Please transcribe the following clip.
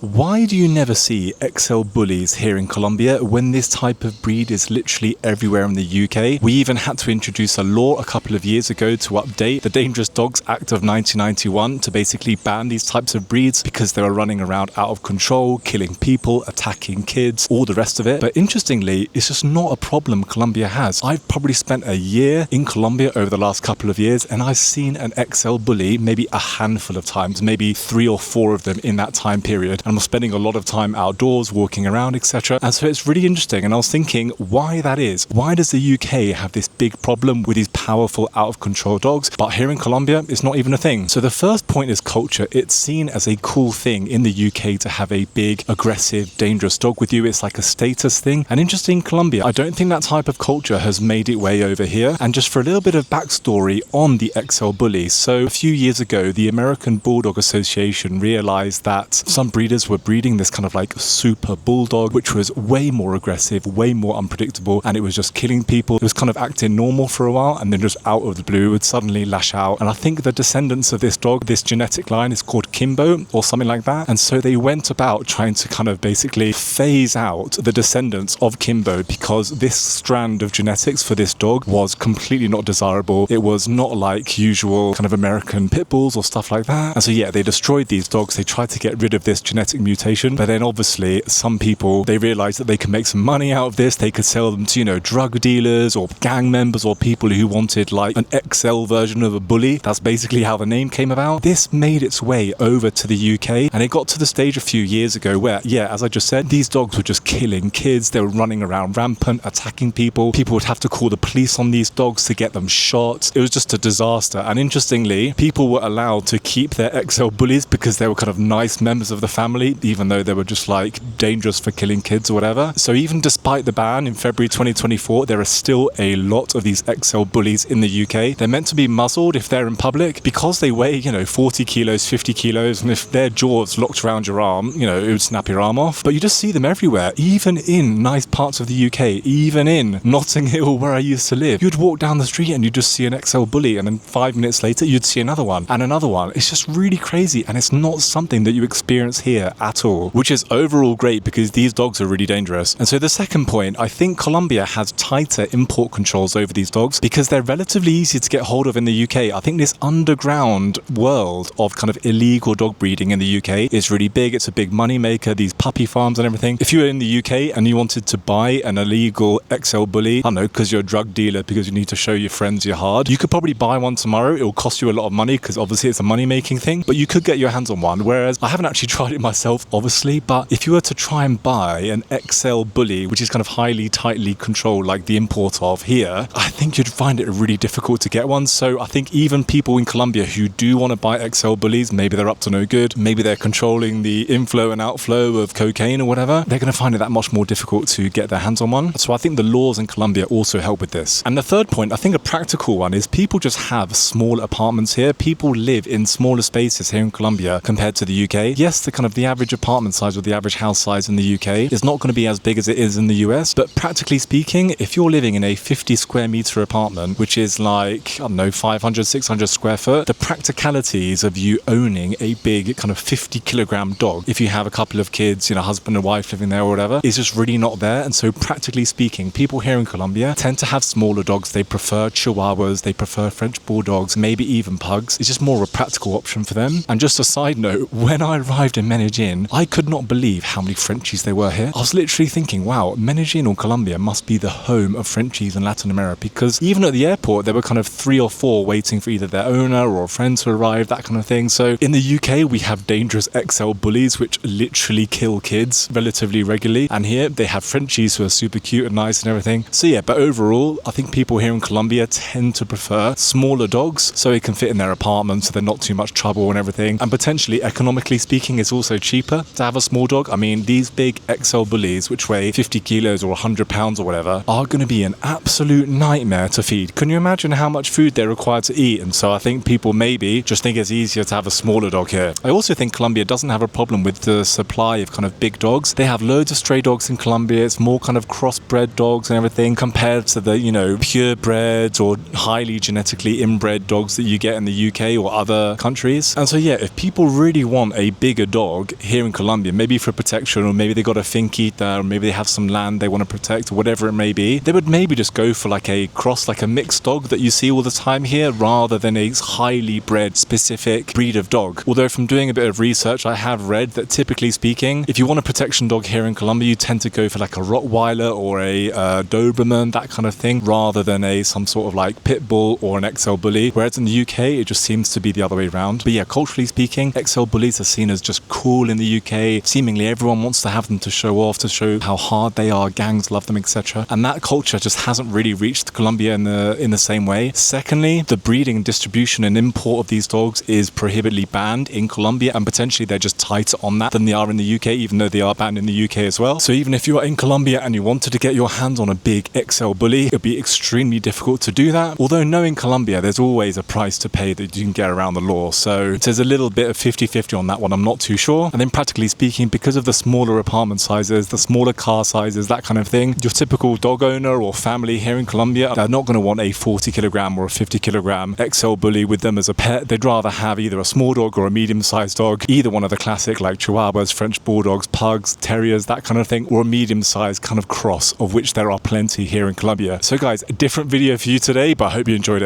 Why do you never see XL Bullies here in Colombia when this type of breed is literally everywhere in the UK? We even had to introduce a law a couple of years ago to update the Dangerous Dogs Act of 1991 to basically ban these types of breeds because they were running around out of control, killing people, attacking kids, all the rest of it. But interestingly, it's just not a problem Colombia has. I've probably spent a year in Colombia over the last couple of years and I've seen an XL Bully maybe a handful of times, maybe 3 or 4 of them in that time period. I'm spending a lot of time outdoors, walking around, etc. And so it's really interesting. And I was thinking why that is. Why does the UK have this big problem with these powerful, out of control dogs? But here in Colombia, it's not even a thing. So the first point is culture. It's seen as a cool thing in the UK to have a big, aggressive, dangerous dog with you. It's like a status thing. And interesting in Colombia, I don't think that type of culture has made it way over here. And just for a little bit of backstory on the XL Bullies. So a few years ago, the American Bulldog Association realized that some breeders were breeding this kind of like super bulldog, which was way more aggressive, way more unpredictable, and it was just killing people. It was kind of acting normal for a while, and then just out of the blue would suddenly lash out. And I think the descendants of this dog, this genetic line, is called Kimbo or something like that. And so they went about trying to kind of basically phase out the descendants of Kimbo because this strand of genetics for this dog was completely not desirable. It was not like usual kind of American pit bulls or stuff like that. And so yeah, they destroyed these dogs. They tried to get rid of this genetic mutation, but then obviously some people, they realized that they could make some money out of this. They could sell them to, drug dealers or gang members or people who wanted like an XL version of a bully. That's basically how the name came about. This made its way over to the UK, and it got to the stage a few years ago where, yeah, as I just said, these dogs were just killing kids. They were running around rampant, attacking people. People would have to call the police on these dogs to get them shot. It was just a disaster. And interestingly, people were allowed to keep their XL Bullies because they were kind of nice members of the family, even though they were just like dangerous for killing kids or whatever. So even despite the ban in February 2024, there are still a lot of these XL Bullies in the UK. They're meant to be muzzled if they're in public because they weigh, 40 kilos, 50 kilos, and if their jaws locked around your arm, it would snap your arm off. But you just see them everywhere, even in nice parts of the UK, even in Notting Hill where I used to live. You'd walk down the street and you'd just see an XL Bully, and then 5 minutes later you'd see another one and another one. It's just really crazy, and it's not something that you experience here at all, which is overall great because these dogs are really dangerous. And so the second point, I think Colombia has tighter import controls over these dogs because they're relatively easy to get hold of in the UK. I think this underground world of kind of illegal dog breeding in the UK is really big. It's a big money maker, these puppy farms and everything. If you were in the UK and you wanted to buy an illegal XL Bully, I don't know, because you're a drug dealer, because you need to show your friends you're hard, you could probably buy one tomorrow. It will cost you a lot of money because obviously it's a money making thing, but you could get your hands on one. Whereas I haven't actually tried it myself, obviously, but if you were to try and buy an XL Bully, which is kind of highly, tightly controlled like the import of here, I think you'd find it really difficult to get one. So I think even people in Colombia who do want to buy XL Bullies, maybe they're up to no good, maybe they're controlling the inflow and outflow of cocaine or whatever, they're going to find it that much more difficult to get their hands on one. So I think the laws in Colombia also help with this. And the third point, I think a practical one, is people just have small apartments here. People live in smaller spaces here in Colombia compared to the UK. Yes, the average apartment size or the average house size in the UK is not going to be as big as it is in the US, but practically speaking, if you're living in a 50 square meter apartment, which is like, 500, 600 square foot, the practicalities of you owning a big kind of 50 kilogram dog, if you have a couple of kids, husband and wife living there or whatever, is just really not there. And so practically speaking, people here in Colombia tend to have smaller dogs. They prefer Chihuahuas, they prefer French Bulldogs, maybe even pugs. It's just more of a practical option for them. And just a side note, when I arrived in Medellín, I could not believe how many Frenchies there were here. I was literally thinking, wow, Medellín or Colombia must be the home of Frenchies in Latin America, because even at the airport, there were kind of 3 or 4 waiting for either their owner or a friend to arrive, that kind of thing. So in the UK, we have dangerous XL Bullies, which literally kill kids relatively regularly. And here they have Frenchies who are super cute and nice and everything. So yeah, but overall, I think people here in Colombia tend to prefer smaller dogs so it can fit in their apartment, so they're not too much trouble and everything. And potentially, economically speaking, it's also cheaper to have a small dog. I mean, these big XL Bullies, which weigh 50 kilos or 100 pounds or whatever, are going to be an absolute nightmare to feed. Can you imagine how much food they're required to eat? And so I think people maybe just think it's easier to have a smaller dog here. I also think Colombia doesn't have a problem with the supply of kind of big dogs. They have loads of stray dogs in Colombia. It's more kind of crossbred dogs and everything compared to the, purebreds or highly genetically inbred dogs that you get in the UK or other countries. And so yeah, if people really want a bigger dog, dog here in Colombia, maybe for protection, or maybe they got a finquita, or maybe they have some land they want to protect, or whatever it may be, they would maybe just go for like a cross, like a mixed dog that you see all the time here, rather than a highly bred specific breed of dog. Although from doing a bit of research, I have read that typically speaking, if you want a protection dog here in Colombia, you tend to go for like a Rottweiler or a Doberman, that kind of thing, rather than some sort of like pit bull or an XL bully. Whereas in the UK, it just seems to be the other way around. But yeah, culturally speaking, XL bullies are seen as just cool in the UK. Seemingly everyone wants to have them to show off, to show how hard they are, gangs love them, etc. And that culture just hasn't really reached Colombia in the same way. Secondly, the breeding, distribution and import of these dogs is prohibitively banned in Colombia, and potentially they're just tighter on that than they are in the UK, even though they are banned in the UK as well. So even if you are in Colombia and you wanted to get your hands on a big XL bully, it would be extremely difficult to do that. Although knowing Colombia, there's always a price to pay that you can get around the law. So there's a little bit of 50-50 on that one, I'm not too sure. And then practically speaking, because of the smaller apartment sizes, the smaller car sizes, that kind of thing, your typical dog owner or family here in Colombia, they're not going to want a 40 kilogram or a 50 kilogram XL bully with them as a pet. They'd rather have either a small dog or a medium-sized dog, either one of the classic like Chihuahuas, French Bulldogs, Pugs, Terriers, that kind of thing, or a medium-sized kind of cross, of which there are plenty here in Colombia. So guys, a different video for you today, but I hope you enjoyed it.